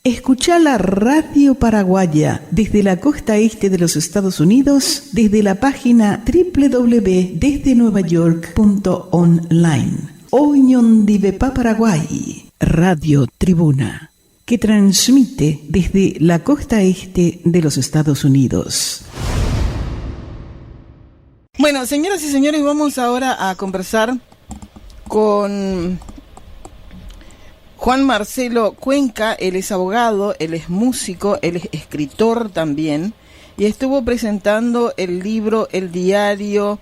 Escucha la Radio Paraguaya desde la costa este de los Estados Unidos, desde la página www.desdenuevayork.online. Oñondivepa Paraguay, Radio Tribuna, que transmite desde la costa este de los Estados Unidos. Bueno, señoras y señores, vamos ahora a conversar con Juan Marcelo Cuenca. Él es abogado, él es músico, él es escritor también, y estuvo presentando el libro El Diario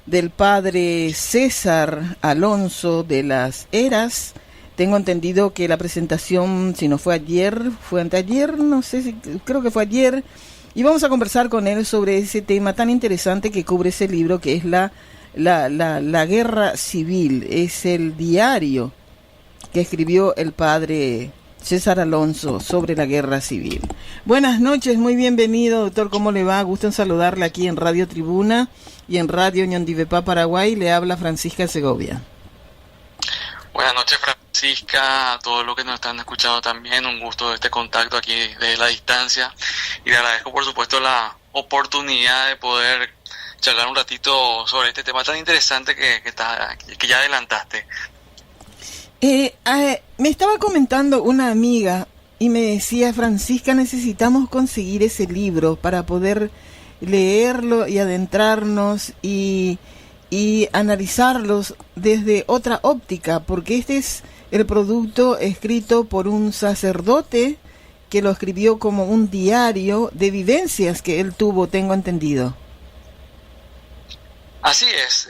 del padre César Alonso de las Heras. Tengo entendido que la presentación, si no fue ayer, fue anteayer, no sé, creo que fue ayer, y vamos a conversar con él sobre ese tema tan interesante que cubre ese libro, que es la guerra civil. Es el diario que escribió el padre César Alonso sobre la guerra civil. Buenas noches, muy bienvenido, doctor, ¿cómo le va? Gusto en saludarle aquí en Radio Tribuna y en Radio Ñondivepa Paraguay. Le habla Francisca Segovia. Buenas noches, Francisca, a todos los que nos están escuchando también, un gusto este contacto aquí desde la distancia, y le agradezco por supuesto la oportunidad de poder charlar un ratito sobre este tema tan interesante que ya adelantaste. Me estaba comentando una amiga y me decía: Francisca, necesitamos conseguir ese libro para poder leerlo y adentrarnos y analizarlos desde otra óptica, porque este es el producto escrito por un sacerdote que lo escribió como un diario de vivencias que él tuvo, tengo entendido. Así es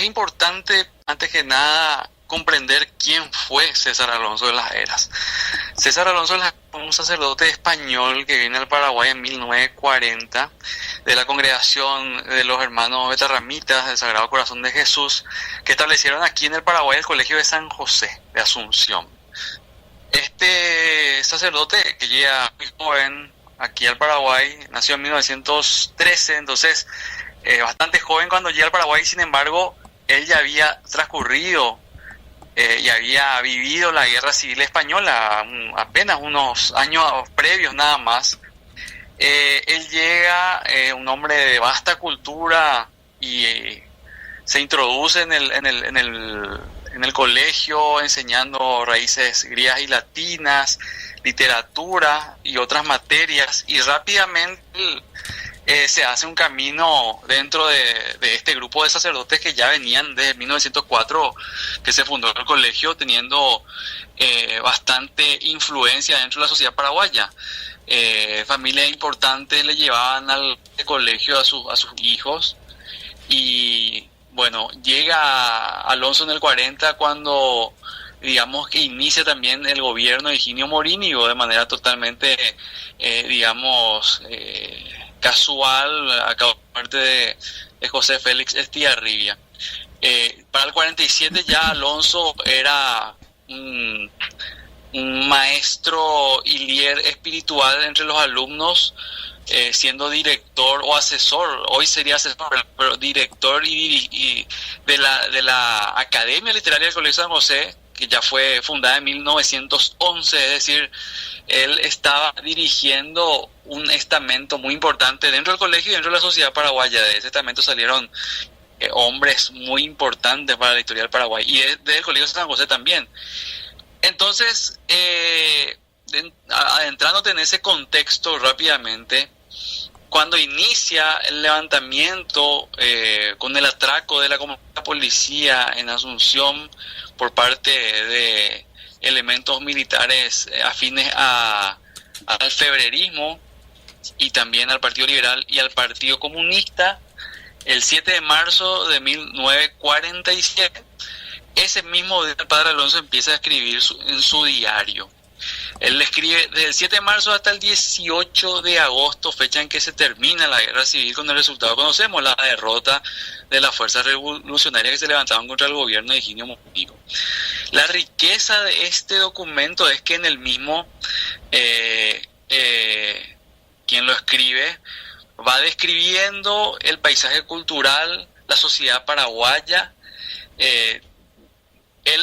importante, antes que nada, comprender quién fue César Alonso de las Heras. César Alonso es un sacerdote español que viene al Paraguay en 1940 de la congregación de los hermanos betarramitas del Sagrado Corazón de Jesús, que establecieron aquí en el Paraguay el Colegio de San José de Asunción. Este sacerdote, que llega muy joven aquí al Paraguay, nació en 1913, entonces bastante joven cuando llega al Paraguay. Sin embargo, él ya había transcurrido y había vivido la Guerra Civil Española apenas unos años previos nada más. Él llega, un hombre de vasta cultura, y se introduce en el colegio enseñando raíces griegas y latinas, literatura y otras materias, y rápidamente se hace un camino dentro de este grupo de sacerdotes que ya venían desde 1904, que se fundó el colegio, teniendo bastante influencia dentro de la sociedad paraguaya. Familias importantes le llevaban al colegio a sus hijos, y bueno, llega Alonso en el 40 cuando, digamos, que inicia también el gobierno de Higinio Morínigo de manera totalmente, casual, a causa de la muerte de José Félix Estigarribia. Para el 47 ya Alonso era un maestro y líder espiritual entre los alumnos, siendo director o asesor, hoy sería asesor, pero director y de la Academia Literaria del Colegio San José, que ya fue fundada en 1911, es decir, él estaba dirigiendo un estamento muy importante dentro del colegio y dentro de la sociedad paraguaya. De ese estamento salieron hombres muy importantes para la historia del Paraguay, y desde el Colegio San José también. Entonces, adentrándote en ese contexto rápidamente, cuando inicia el levantamiento con el atraco de la comunidad policía en Asunción por parte de elementos militares afines al febrerismo y también al Partido Liberal y al Partido Comunista, el 7 de marzo de 1947, ese mismo día el padre Alonso empieza a escribir en su diario. Él escribe desde el 7 de marzo hasta el 18 de agosto, fecha en que se termina la guerra civil, con el resultado conocemos, la derrota de las fuerzas revolucionarias que se levantaban contra el gobierno de Higinio Morínigo. La riqueza de este documento es que en el mismo, quien lo escribe va describiendo el paisaje cultural, la sociedad paraguaya. Él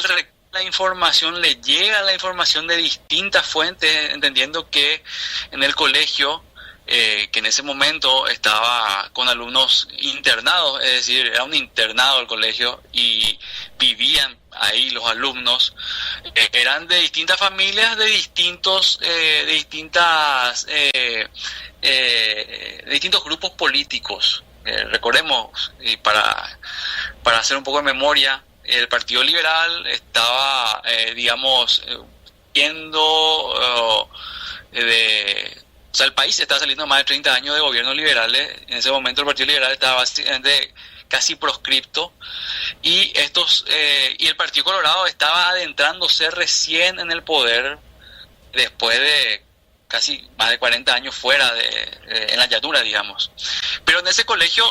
recuerda la información, le llega la información de distintas fuentes, entendiendo que en el colegio, que en ese momento estaba con alumnos internados, es decir, era un internado el colegio y vivían ahí los alumnos, eran de distintas familias, de distintos grupos políticos. Recordemos, y para hacer un poco de memoria, el Partido Liberal estaba, el país estaba saliendo de más de 30 años de gobiernos liberales. En ese momento el Partido Liberal estaba básicamente casi proscripto, y el Partido Colorado estaba adentrándose recién en el poder después de casi más de 40 años fuera en la llanura, digamos. Pero en ese colegio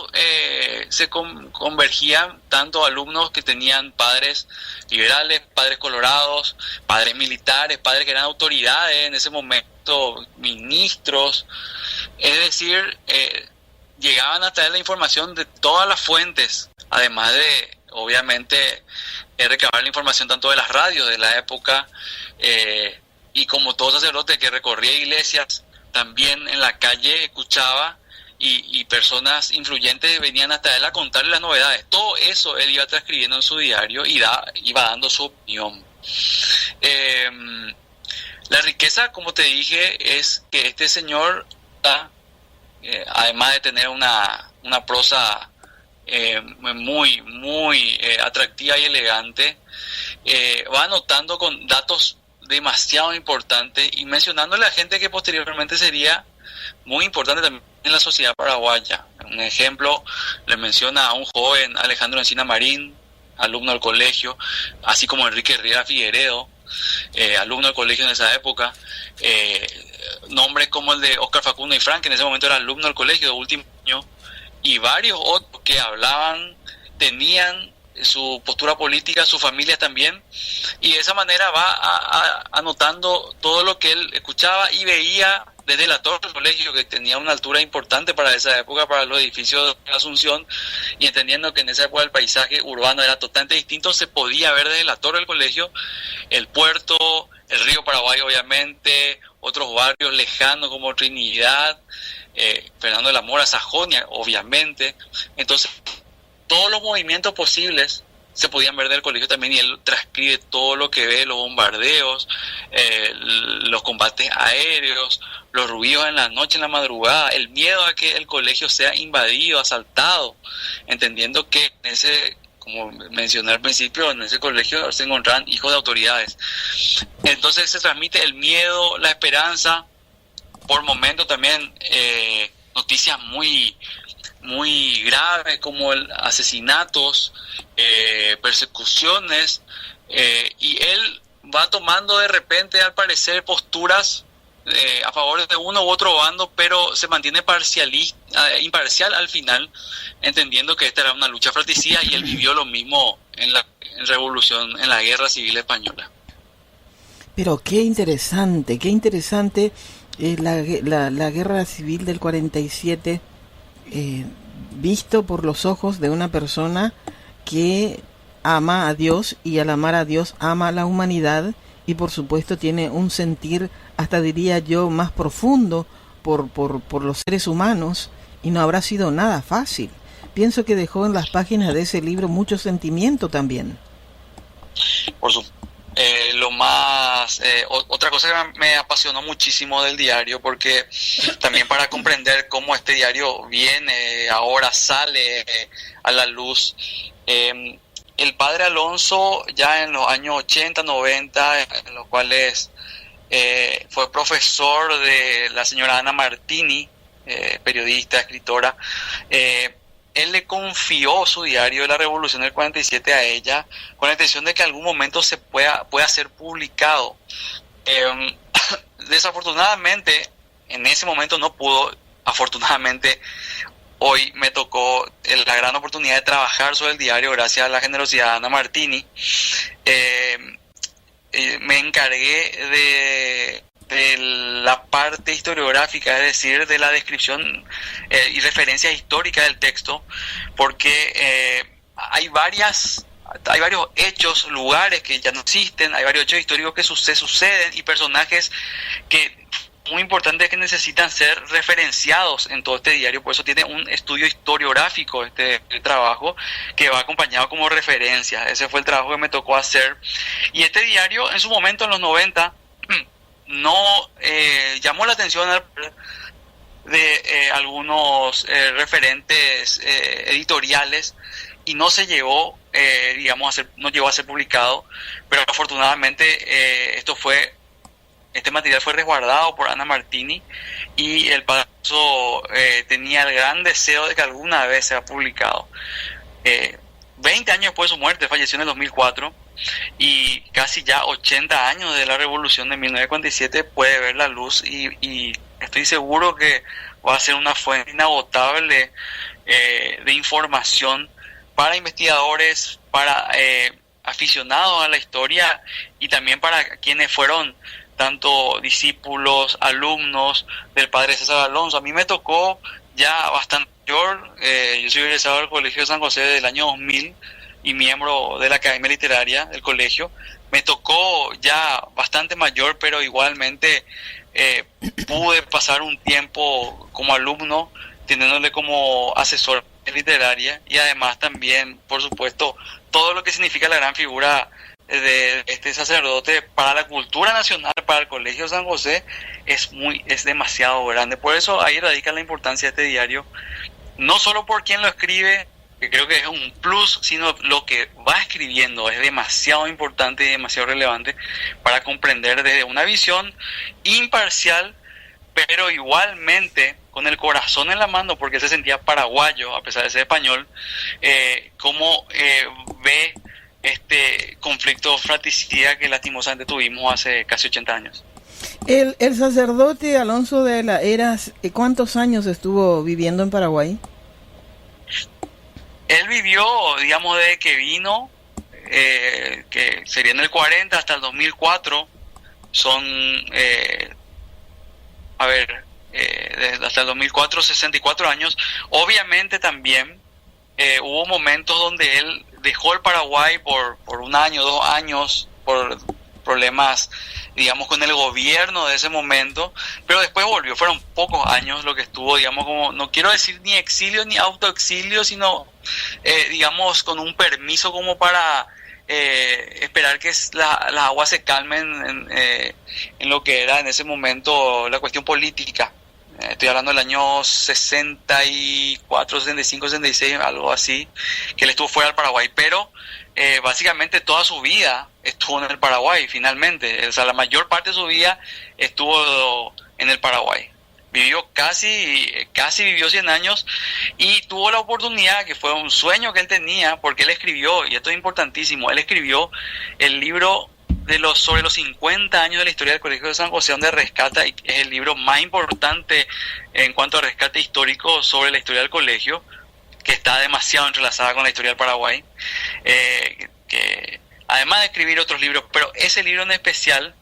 se convergían tanto alumnos que tenían padres liberales, padres colorados, padres militares, padres que eran autoridades en ese momento, ministros. Es decir, llegaban a traer la información de todas las fuentes, además de, obviamente, recabar la información tanto de las radios de la época, y como todo sacerdote que recorría iglesias, también en la calle escuchaba, y personas influyentes venían hasta él a contarle las novedades. Todo eso él iba transcribiendo en su diario y iba dando su opinión. La riqueza, como te dije, es que este señor, además de tener una prosa muy, muy atractiva y elegante, va anotando con datos demasiado importantes y mencionándole a gente que posteriormente sería muy importante también en la sociedad paraguaya. Un ejemplo, le menciona a un joven, Alejandro Encina Marín, alumno del colegio, así como Enrique Riera Figueredo, alumno del colegio en esa época, nombres como el de Oscar Facundo y Frank, que en ese momento era alumno del colegio de último año, y varios otros que hablaban, tenían su postura política, sus familias también, y de esa manera va anotando todo lo que él escuchaba y veía desde la torre del colegio, que tenía una altura importante para esa época, para los edificios de Asunción, y entendiendo que en esa época el paisaje urbano era totalmente distinto, se podía ver desde la torre del colegio el puerto, el río Paraguay, obviamente, otros barrios lejanos como Trinidad, Fernando de la Mora, Sajonia, obviamente. Entonces, todos los movimientos posibles se podían ver del colegio también, y él transcribe todo lo que ve, los bombardeos, los combates aéreos, los ruidos en la noche, en la madrugada, el miedo a que el colegio sea invadido, asaltado, entendiendo que como mencioné al principio, en ese colegio se encontraban hijos de autoridades. Entonces se transmite el miedo, la esperanza, por momentos también noticias muy graves como asesinatos, persecuciones, y él va tomando de repente, al parecer, posturas a favor de uno u otro bando, pero se mantiene imparcial al final, entendiendo que esta era una lucha fratricida, y él vivió lo mismo en la revolución, en la guerra civil española. Pero qué interesante la guerra civil del 47, visto por los ojos de una persona que ama a Dios, y al amar a Dios ama a la humanidad, y por supuesto tiene un sentir, hasta diría yo, más profundo por los seres humanos, y no habrá sido nada fácil. Pienso que dejó en las páginas de ese libro mucho sentimiento también. Por supuesto. Otra cosa que me apasionó muchísimo del diario, porque también para comprender cómo este diario ahora sale a la luz, el padre Alonso, ya en los años 80, 90, en los cuales fue profesor de la señora Ana Martini, periodista, escritora, él le confió su diario de la Revolución del 47 a ella, con la intención de que en algún momento pueda ser publicado. Desafortunadamente, en ese momento no pudo. Afortunadamente, hoy me tocó la gran oportunidad de trabajar sobre el diario gracias a la generosidad de Ana Martini. Me encargué de la parte historiográfica, es decir, de la descripción y referencias históricas del texto, porque hay varias hay varios hechos, lugares que ya no existen, hay varios hechos históricos que suceden y personajes que muy importantes que necesitan ser referenciados en todo este diario. Por eso tiene un estudio historiográfico este trabajo que va acompañado como referencia. Ese fue el trabajo que me tocó hacer. Y este diario en su momento, en los 90, no llamó la atención de algunos referentes editoriales y no se llegó, no llegó a ser publicado, pero afortunadamente este material fue resguardado por Ana Martini y el padre tenía el gran deseo de que alguna vez sea publicado. 20 años después de su muerte, falleció en el 2004, y casi ya 80 años de la revolución de 1947 puede ver la luz, y estoy seguro que va a ser una fuente inagotable de información para investigadores, para aficionados a la historia y también para quienes fueron tanto discípulos, alumnos del padre César Alonso. A mí me tocó ya bastante mayor, yo soy egresado del Colegio de San José del año 2000 y miembro de la Academia Literaria del colegio. Me tocó ya bastante mayor, pero igualmente pude pasar un tiempo como alumno, teniéndole como asesor literaria, y además también, por supuesto, todo lo que significa la gran figura de este sacerdote para la cultura nacional, para el Colegio de San José, es demasiado grande. Por eso ahí radica la importancia de este diario, no solo por quien lo escribe, que creo que es un plus, sino lo que va escribiendo es demasiado importante y demasiado relevante para comprender desde una visión imparcial, pero igualmente con el corazón en la mano, porque se sentía paraguayo a pesar de ser español, cómo ve este conflicto fratricida que lastimosamente tuvimos hace casi 80 años. El sacerdote Alonso de la Heras, ¿cuántos años estuvo viviendo en Paraguay? Él vivió, digamos, desde que vino, que sería en el 40 hasta el 2004, son, hasta el 2004, 64 años. Obviamente también hubo momentos donde él dejó el Paraguay por un año, 2 años, por problemas, digamos, con el gobierno de ese momento, pero después volvió. Fueron pocos años lo que estuvo, digamos, como, no quiero decir ni exilio ni autoexilio, sino, digamos, con un permiso como para esperar que las aguas se calmen en lo que era en ese momento la cuestión política. Estoy hablando del año 64, 65, 66, algo así, que él estuvo fuera del Paraguay, pero básicamente toda su vida estuvo en el Paraguay, finalmente. O sea, la mayor parte de su vida estuvo en el Paraguay. Vivió casi vivió 100 años y tuvo la oportunidad, que fue un sueño que él tenía, porque él escribió, y esto es importantísimo, él escribió el libro sobre los 50 años de la historia del Colegio de San José, donde rescata, y es el libro más importante en cuanto a rescate histórico sobre la historia del colegio, que está demasiado entrelazada con la historia del Paraguay, que además de escribir otros libros, pero ese libro en especial,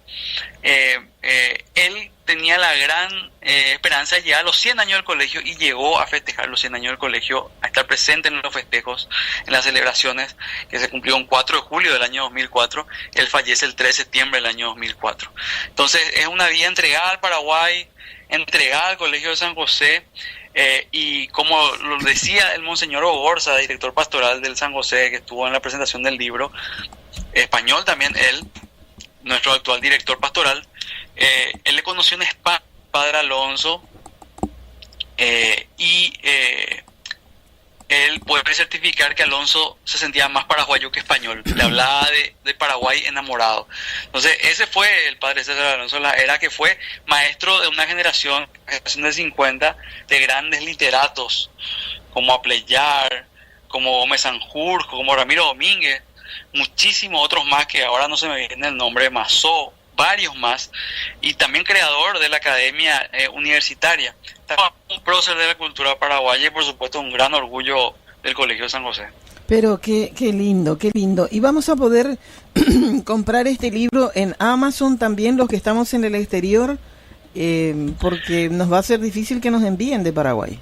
él tenía la gran esperanza de llegar a los 100 años del colegio, y llegó a festejar los 100 años del colegio, a estar presente en los festejos, en las celebraciones que se cumplió el 4 de julio del año 2004. Él fallece el 3 de septiembre del año 2004. Entonces es una vida entregada al Paraguay, entregada al Colegio de San José, y como lo decía el Monseñor Ogorza, director pastoral del San José, que estuvo en la presentación del libro, español también él, nuestro actual director pastoral, él le conoció en España, padre Alonso, y él puede certificar que Alonso se sentía más paraguayo que español. Le hablaba de Paraguay enamorado. Entonces ese fue el padre César Alonso La Era, que fue maestro de una generación de 50 de grandes literatos como Apleyar, como Gómez Sanjurjo, como Ramiro Domínguez, muchísimos otros más que ahora no se me viene el nombre, Mazó, varios más, y también creador de la Academia Universitaria. Estaba un prócer de la cultura paraguaya y por supuesto un gran orgullo del Colegio de San José. Pero qué lindo, qué lindo. Y vamos a poder comprar este libro en Amazon también, los que estamos en el exterior, porque nos va a ser difícil que nos envíen de Paraguay.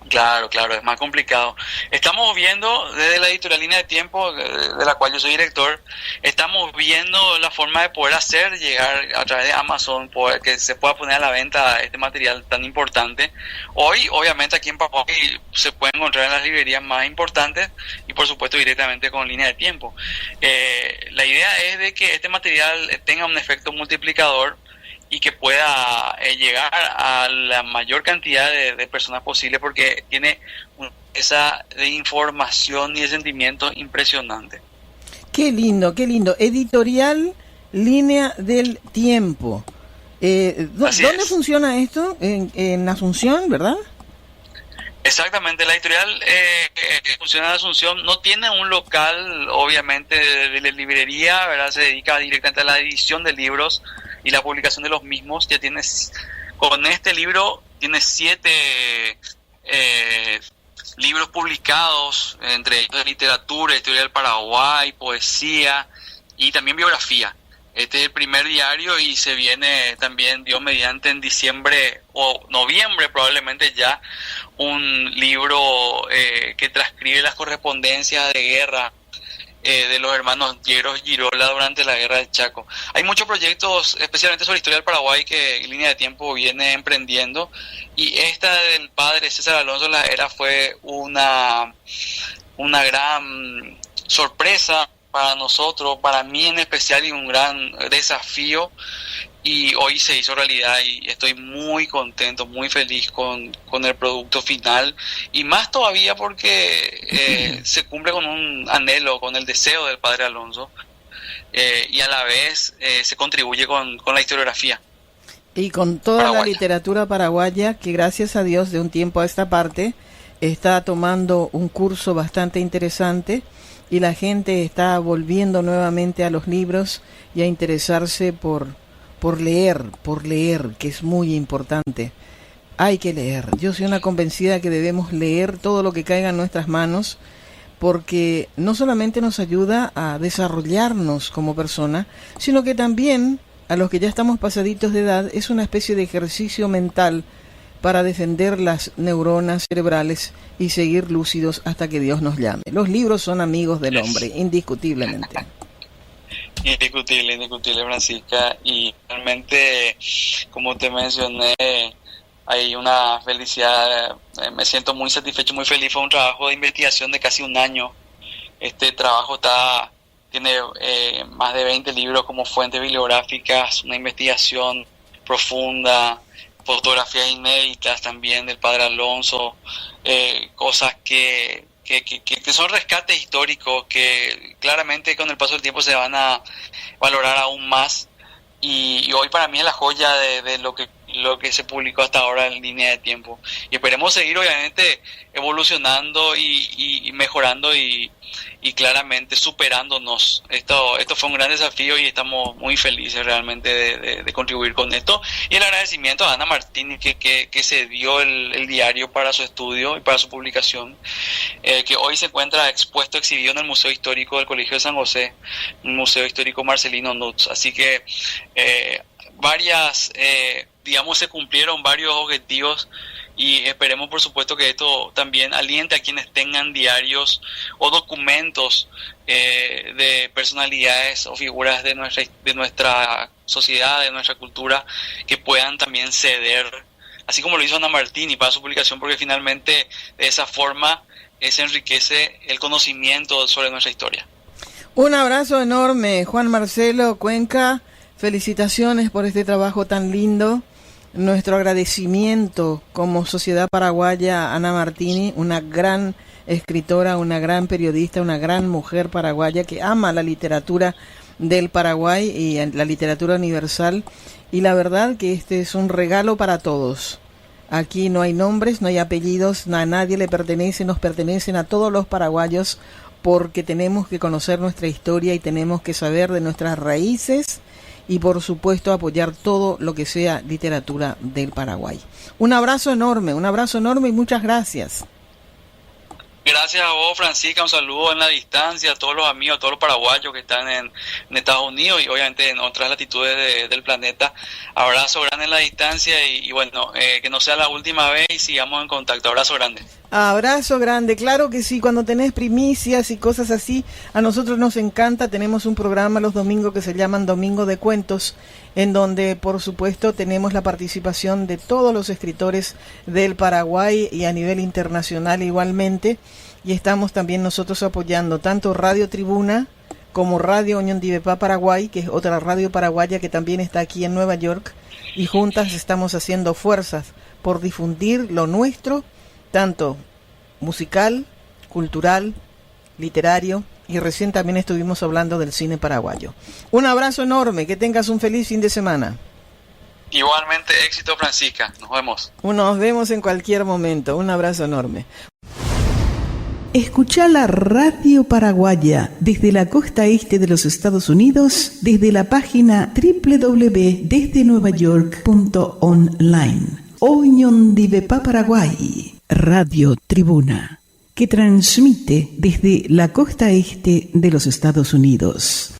Claro, claro, es más complicado. Estamos viendo desde la editorial Línea de Tiempo, de la cual yo soy director, estamos viendo la forma de poder hacer llegar a través de Amazon, que se pueda poner a la venta este material tan importante. Hoy, obviamente, aquí en Paraguay se puede encontrar en las librerías más importantes y, por supuesto, directamente con Línea de Tiempo. La idea es de que este material tenga un efecto multiplicador y que pueda llegar a la mayor cantidad de personas posible, porque tiene esa de información y de sentimientos impresionante. Qué lindo, qué lindo. Editorial Línea del Tiempo. ¿Dónde funciona esto? En Asunción, ¿verdad? Exactamente, la editorial funciona en Asunción, no tiene un local, obviamente, de librería, ¿verdad? Se dedica directamente a la edición de libros y la publicación de los mismos. Ya tienes, con este libro, tiene 7 libros publicados, entre ellos de literatura, historia del Paraguay, poesía y también biografía. Este es el primer diario y se viene también, Dios mediante, en diciembre o noviembre probablemente ya, un libro que transcribe las correspondencias de guerra de los hermanos Lleros Girola durante la guerra del Chaco. Hay muchos proyectos, especialmente sobre historia del Paraguay, que Línea de Tiempo viene emprendiendo, y esta del padre César Alonso La Era fue una gran sorpresa para nosotros, para mí en especial, y un gran desafío, y hoy se hizo realidad y estoy muy contento, muy feliz con el producto final, y más todavía porque se cumple con un anhelo, con el deseo del padre Alonso, y a la vez se contribuye con la historiografía. Y con toda paraguaya. La literatura paraguaya, que gracias a Dios de un tiempo a esta parte está tomando un curso bastante interesante, y la gente está volviendo nuevamente a los libros y a interesarse por leer, que es muy importante. Hay que leer. Yo soy una convencida que debemos leer todo lo que caiga en nuestras manos, porque no solamente nos ayuda a desarrollarnos como persona, sino que también a los que ya estamos pasaditos de edad es una especie de ejercicio mental para defender las neuronas cerebrales y seguir lúcidos hasta que Dios nos llame. Los libros son amigos del hombre, indiscutiblemente. Indiscutible, Francisca, y realmente, como te mencioné, hay una felicidad, me siento muy satisfecho, muy feliz. Fue un trabajo de investigación de casi un año. Este trabajo tiene más de 20 libros como fuentes bibliográficas, una investigación profunda, fotografías inéditas también del padre Alonso, cosas que son rescates históricos que claramente con el paso del tiempo se van a valorar aún más, y hoy para mí es la joya de lo que se publicó hasta ahora en Línea de Tiempo, y esperemos seguir obviamente evolucionando y mejorando y claramente superándonos. Esto fue un gran desafío y estamos muy felices realmente de contribuir con esto, y el agradecimiento a Ana Martín que se dio el diario para su estudio y para su publicación, que hoy se encuentra exhibido en el Museo Histórico del Colegio de San José, un Museo Histórico Marcelino Nutz. Así que se cumplieron varios objetivos, y esperemos por supuesto que esto también aliente a quienes tengan diarios o documentos de personalidades o figuras de nuestra sociedad, de nuestra cultura, que puedan también ceder, así como lo hizo Ana Martín, y para su publicación, porque finalmente de esa forma se enriquece el conocimiento sobre nuestra historia. Un abrazo enorme, Juan Marcelo Cuenca, felicitaciones por este trabajo tan lindo. Nuestro agradecimiento como Sociedad Paraguaya a Ana Martini, una gran escritora, una gran periodista, una gran mujer paraguaya que ama la literatura del Paraguay y la literatura universal, y la verdad que este es un regalo para todos. Aquí no hay nombres, no hay apellidos, a nadie le pertenece, nos pertenecen a todos los paraguayos, porque tenemos que conocer nuestra historia y tenemos que saber de nuestras raíces, y por supuesto apoyar todo lo que sea literatura del Paraguay. Un abrazo enorme y muchas gracias. Gracias a vos, Francisca, un saludo en la distancia a todos los amigos, a todos los paraguayos que están en Estados Unidos y obviamente en otras latitudes del planeta. Abrazo grande en la distancia y bueno, que no sea la última vez y sigamos en contacto. Abrazo grande. Abrazo grande, claro que sí, cuando tenés primicias y cosas así, a nosotros nos encanta. Tenemos un programa los domingos que se llaman Domingo de Cuentos, en donde por supuesto tenemos la participación de todos los escritores del Paraguay y a nivel internacional igualmente, y estamos también nosotros apoyando tanto Radio Tribuna como Radio Oñondibepá Paraguay, que es otra radio paraguaya que también está aquí en Nueva York, y juntas estamos haciendo fuerzas por difundir lo nuestro, tanto musical, cultural, literario, y recién también estuvimos hablando del cine paraguayo. Un abrazo enorme, que tengas un feliz fin de semana. Igualmente, éxito, Francisca. Nos vemos. Nos vemos en cualquier momento. Un abrazo enorme. Escucha la Radio Paraguaya desde la costa este de los Estados Unidos, desde la página www.desdenuevayork.online. Oñondibepá Paraguay. Radio Tribuna, que transmite desde la costa este de los Estados Unidos.